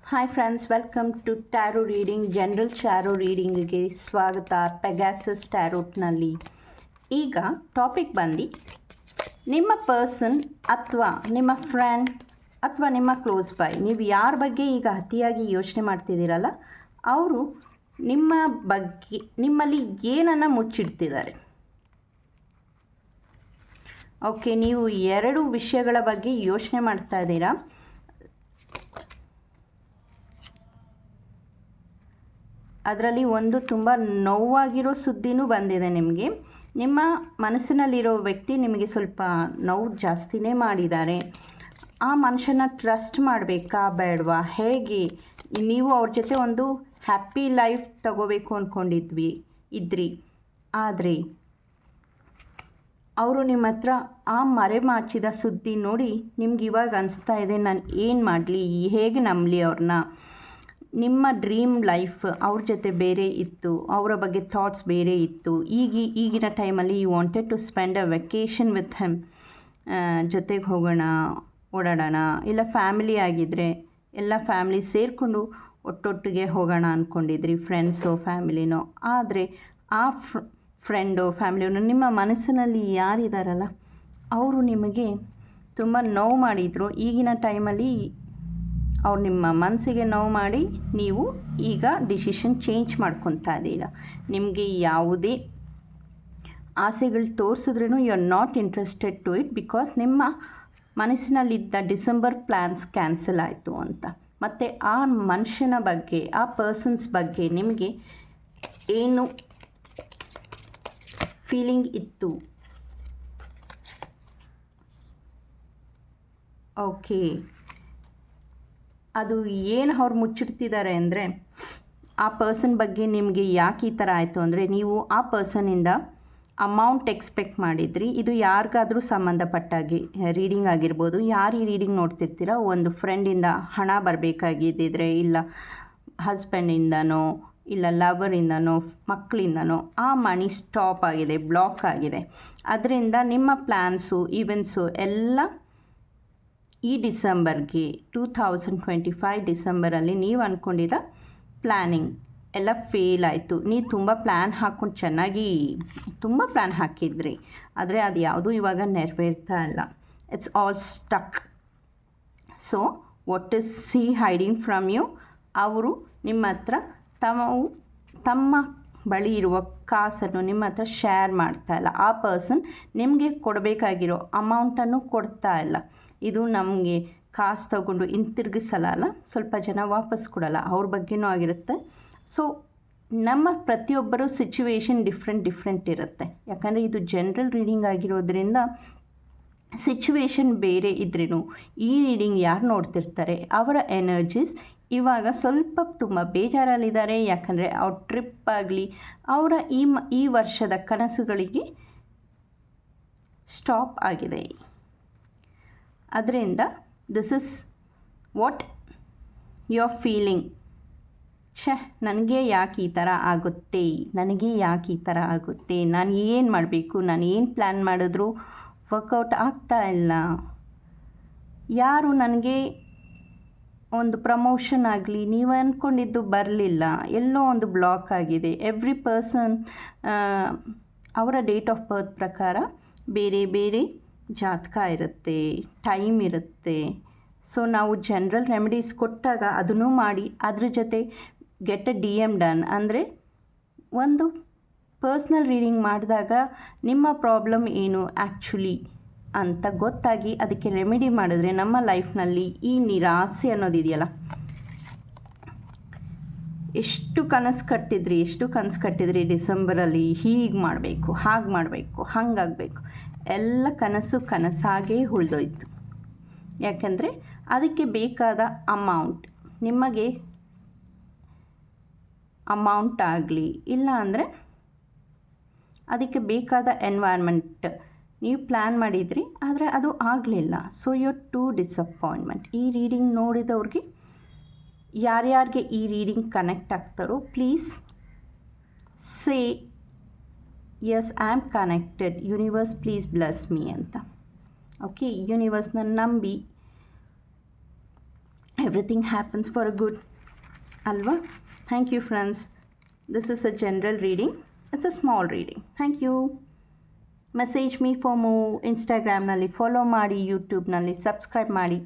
Hi friends, welcome to tarot reading. General tarot ರೀಡಿಂಗಿಗೆ ಸ್ವಾಗತ. Pegasus ಟ್ಯಾರೋಟ್ನಲ್ಲಿ ಈಗ ಟಾಪಿಕ್ ಬಂದು ನಿಮ್ಮ ಪರ್ಸನ್ ಅಥವಾ ನಿಮ್ಮ ಫ್ರೆಂಡ್ ಅಥವಾ ನಿಮ್ಮ ಕ್ಲೋಸ್ ಬೈ, ನೀವು ಯಾರ ಬಗ್ಗೆ ಈಗ ಅತಿಯಾಗಿ ಯೋಚನೆ ಮಾಡ್ತಿದ್ದೀರಲ್ಲ, ಅವರು ನಿಮ್ಮ ಬಗ್ಗೆ ನಿಮ್ಮಲ್ಲಿ ಏನನ್ನು ಮುಚ್ಚಿಡ್ತಿದ್ದಾರೆ. ಓಕೆ, ನೀವು ಎರಡು ವಿಷಯಗಳ ಬಗ್ಗೆ ಯೋಚನೆ ಮಾಡ್ತಾ ಇದ್ದೀರಾ. ಅದರಲ್ಲಿ ಒಂದು ತುಂಬ ನೋವಾಗಿರೋ ಸುದ್ದಿನೂ ಬಂದಿದೆ ನಿಮಗೆ. ನಿಮ್ಮ ಮನಸ್ಸಿನಲ್ಲಿರೋ ವ್ಯಕ್ತಿ ನಿಮಗೆ ಸ್ವಲ್ಪ ನೋವು ಜಾಸ್ತಿನೇ ಮಾಡಿದ್ದಾರೆ. ಆ ಮನುಷ್ಯನ ಟ್ರಸ್ಟ್ ಮಾಡಬೇಕಾ ಬೇಡವಾ, ಹೇಗೆ ನೀವು ಅವ್ರ ಜೊತೆ ಒಂದು ಹ್ಯಾಪಿ ಲೈಫ್ ತಗೋಬೇಕು ಇದ್ರಿ. ಆದರೆ ಅವರು ನಿಮ್ಮ ಹತ್ರ ಆ ಮರೆಮಾಚಿದ ಸುದ್ದಿ ನೋಡಿ ನಿಮ್ಗೆ ಇವಾಗ ಅನಿಸ್ತಾ ಇದೆ, ನಾನು ಏನು ಮಾಡಲಿ, ಹೇಗೆ ನಂಬಲಿ ಅವ್ರನ್ನ. ನಿಮ್ಮ ಡ್ರೀಮ್ ಲೈಫ್ ಅವ್ರ ಜೊತೆ ಬೇರೆ ಇತ್ತು, ಅವರ ಬಗ್ಗೆ ಥಾಟ್ಸ್ ಬೇರೆ ಇತ್ತು. ಈಗಿನ ಟೈಮಲ್ಲಿ you wanted to spend a vacation with him, ಜೊತೆಗೆ ಹೋಗೋಣ, ಓಡಾಡೋಣ. ಇಲ್ಲ ಫ್ಯಾಮಿಲಿ ಆಗಿದ್ದರೆ ಎಲ್ಲ ಫ್ಯಾಮಿಲಿ ಸೇರಿಕೊಂಡು ಒಟ್ಟೊಟ್ಟಿಗೆ ಹೋಗೋಣ ಅಂದ್ಕೊಂಡಿದ್ರಿ, ಫ್ರೆಂಡ್ಸೋ ಫ್ಯಾಮಿಲಿನೋ. ಆದರೆ ಆ ಫ್ರೆಂಡೋ ಫ್ಯಾಮಿಲಿನೋ ನಿಮ್ಮ ಮನಸ್ಸಿನಲ್ಲಿ ಯಾರಿದ್ದಾರಲ್ಲ, ಅವರು ನಿಮಗೆ ತುಂಬ ನೋವು ಮಾಡಿದರು. ಈಗಿನ ಟೈಮಲ್ಲಿ ಅವ್ರು ನಿಮ್ಮ ಮನಸ್ಸಿಗೆ ನೋವು ಮಾಡಿ ನೀವು ಈಗ ಡಿಸಿಷನ್ ಚೇಂಜ್ ಮಾಡ್ಕೊತಾ ಇದ್ದೀರಾ. ನಿಮಗೆ ಯಾವುದೇ ಆಸೆಗಳು ತೋರಿಸಿದ್ರೂ you are not interested to it, because ನಿಮ್ಮ ಮನಸ್ಸಿನಲ್ಲಿದ್ದ ಡಿಸೆಂಬರ್ ಪ್ಲ್ಯಾನ್ಸ್ ಕ್ಯಾನ್ಸಲ್ ಆಯಿತು ಅಂತ. ಮತ್ತು ಆ ಮನುಷ್ಯನ ಬಗ್ಗೆ, ಆ ಪರ್ಸನ್ಸ್ ಬಗ್ಗೆ ನಿಮಗೆ ಏನು ಫೀಲಿಂಗ್ ಇತ್ತು. ಓಕೆ, ಅದು ಏನು ಅವ್ರು ಮುಚ್ಚಿಡ್ತಿದ್ದಾರೆ ಅಂದರೆ, ಆ ಪರ್ಸನ್ ಬಗ್ಗೆ ನಿಮಗೆ ಯಾಕೆ ಈ ಥರ ಆಯಿತು ಅಂದರೆ, ನೀವು ಆ ಪರ್ಸನಿಂದ ಅಮೌಂಟ್ ಎಕ್ಸ್ಪೆಕ್ಟ್ ಮಾಡಿದ್ರಿ. ಇದು ಯಾರಿಗಾದರೂ ಸಂಬಂಧಪಟ್ಟಾಗಿ ರೀಡಿಂಗ್ ಆಗಿರ್ಬೋದು. ಯಾರು ಈ ರೀಡಿಂಗ್ ನೋಡ್ತಿರ್ತೀರ, ಒಂದು ಫ್ರೆಂಡಿಂದ ಹಣ ಬರಬೇಕಾಗಿದ್ದಿದ್ರೆ, ಇಲ್ಲ ಹಸ್ಬೆಂಡಿಂದನೋ, ಇಲ್ಲ ಲವರಿಂದನೋ, ಮಕ್ಕಳಿಂದನೋ ಆ ಮನಿ ಸ್ಟಾಪ್ ಆಗಿದೆ, ಬ್ಲಾಕ್ ಆಗಿದೆ. ಅದರಿಂದ ನಿಮ್ಮ ಪ್ಲ್ಯಾನ್ಸು ಈವೆಂಟ್ಸು ಎಲ್ಲ ಈ ಡಿಸೆಂಬರ್ಗೆ 2025 ಡಿಸೆಂಬರಲ್ಲಿ ನೀವು ಅಂದ್ಕೊಂಡಿದ್ದ ಪ್ಲ್ಯಾನಿಂಗ್ ಎಲ್ಲ ಫೇಲ್ ಆಯಿತು. ನೀವು ತುಂಬ ಪ್ಲ್ಯಾನ್ ಹಾಕ್ಕೊಂಡು ಚೆನ್ನಾಗಿ ತುಂಬ ಪ್ಲ್ಯಾನ್ ಹಾಕಿದ್ರಿ, ಆದರೆ ಅದು ಯಾವುದೂ ಇವಾಗ ನೆರವೇರ್ತಾ ಇಲ್ಲ. It's all stuck. So what is she hiding from you? ಅವರು ನಿಮ್ಮ ಹತ್ರ ತಮ್ಮ ಬಳಿ ಇರುವ ಕಾಸನ್ನು ನಿಮ್ಮ ಹತ್ರ ಶೇರ್ ಮಾಡ್ತಾ ಇಲ್ಲ. ಆ ಪರ್ಸನ್ ನಿಮಗೆ ಕೊಡಬೇಕಾಗಿರೋ ಅಮೌಂಟನ್ನು ಕೊಡ್ತಾ ಇಲ್ಲ. ಇದು ನಮಗೆ ಕಾಸು ತಗೊಂಡು ಹಿಂತಿರುಗಿಸಲ್ಲ, ಸ್ವಲ್ಪ ಜನ ವಾಪಸ್ ಕೊಡಲ್ಲ, ಅವ್ರ ಬಗ್ಗೆನೂ ಆಗಿರುತ್ತೆ. ಸೊ ನಮ್ಮ ಪ್ರತಿಯೊಬ್ಬರು ಸಿಚುವೇಶನ್ ಡಿಫ್ರೆಂಟ್ ಇರುತ್ತೆ. ಯಾಕಂದರೆ ಇದು ಜನರಲ್ ರೀಡಿಂಗ್ ಆಗಿರೋದ್ರಿಂದ ಸಿಚುವೇಶನ್ ಬೇರೆ ಇದ್ರೂ ಈ ರೀಡಿಂಗ್ ಯಾರು ನೋಡ್ತಿರ್ತಾರೆ ಅವರ ಎನರ್ಜೀಸ್ ಇವಾಗ ಸ್ವಲ್ಪ ತುಂಬ ಬೇಜಾರಲ್ಲಿದ್ದಾರೆ. ಯಾಕಂದರೆ ಅವ್ರ ಟ್ರಿಪ್ ಆಗಲಿ, ಅವರ ಈ ವರ್ಷದ ಕನಸುಗಳಿಗೆ ಸ್ಟಾಪ್ ಆಗಿದೆ. ಅದರಿಂದ this is what you are feeling. ನನಗೆ ಯಾಕೆ ಈ ಥರ ಆಗುತ್ತೆ, ನಾನು ಏನು ಮಾಡಬೇಕು, ನಾನು ಏನು ಪ್ಲ್ಯಾನ್ ಮಾಡಿದ್ರೂ ವರ್ಕೌಟ್ ಆಗ್ತಾ ಇಲ್ಲ. ಯಾರು ನನಗೆ ಒಂದು ಪ್ರಮೋಷನ್ ಆಗಲಿ, ನೀವು ಅಂದ್ಕೊಂಡಿದ್ದು ಬರಲಿಲ್ಲ, ಎಲ್ಲೋ ಒಂದು ಬ್ಲಾಕ್ ಆಗಿದೆ. ಎವ್ರಿ ಪರ್ಸನ್ ಅವರ ಡೇಟ್ ಆಫ್ ಬರ್ತ್ ಪ್ರಕಾರ ಬೇರೆ ಬೇರೆ ಜಾತಕ ಇರುತ್ತೆ, ಟೈಮ್ ಇರುತ್ತೆ. ಸೊ ನಾವು ಜನರಲ್ ರೆಮಿಡೀಸ್ ಕೊಟ್ಟಾಗ ಅದನ್ನು ಮಾಡಿ ಅದ್ರ ಜೊತೆ ಗೆಟ್ ಅ DM ಡನ್, ಅಂದರೆ ಒಂದು ಪರ್ಸ್ನಲ್ ರೀಡಿಂಗ್ ಮಾಡಿದಾಗ ನಿಮ್ಮ ಪ್ರಾಬ್ಲಮ್ ಏನು ಆ್ಯಕ್ಚುಲಿ ಅಂತ ಗೊತ್ತಾಗಿ ಅದಕ್ಕೆ ರೆಮಿಡಿ ಮಾಡಿದ್ರೆ ನಮ್ಮ ಲೈಫ್ನಲ್ಲಿ ಈ ನಿರಾಸೆ ಅನ್ನೋದಿದೆಯಲ್ಲ, ಎಷ್ಟು ಕನಸು ಕಟ್ಟಿದ್ರಿ ಡಿಸೆಂಬರಲ್ಲಿ, ಹೀಗೆ ಮಾಡಬೇಕು, ಹಾಗೆ ಮಾಡಬೇಕು, ಹಂಗಾಗಬೇಕು, ಎಲ್ಲ ಕನಸಾಗೇ ಉಳಿದೋಯ್ತು. ಯಾಕಂದರೆ ಅದಕ್ಕೆ ಬೇಕಾದ ನಿಮಗೆ ಅಮೌಂಟ್ ಆಗಲಿ, ಇಲ್ಲ ಅಂದರೆ ಅದಕ್ಕೆ ಬೇಕಾದ ಎನ್ವೈರ್ಮೆಂಟ್ ನೀವು ಪ್ಲ್ಯಾನ್ ಮಾಡಿದ್ರಿ, ಆದರೆ ಅದು ಆಗಲಿಲ್ಲ. So your to disappointment. ಈ ರೀಡಿಂಗ್ ನೋಡಿದವ್ರಿಗೆ ಯಾರ್ಯಾರಿಗೆ ಈ ರೀಡಿಂಗ್ ಕನೆಕ್ಟ್ ಆಗ್ತಾರೋ please say yes I am connected, universe please bless me ಅಂತ. ಓಕೆ, ಯೂನಿವರ್ಸ್ನ ನಂಬಿ everything happens for a good ಅಲ್ವಾ? Thank you friends. This is a general reading, it's a small reading. Thank you. Message me for more. ಇನ್ಸ್ಟಾಗ್ರಾಮ್ನಲ್ಲಿ follow ಮಾಡಿ, ಯೂಟ್ಯೂಬ್ನಲ್ಲಿ subscribe ಮಾಡಿ.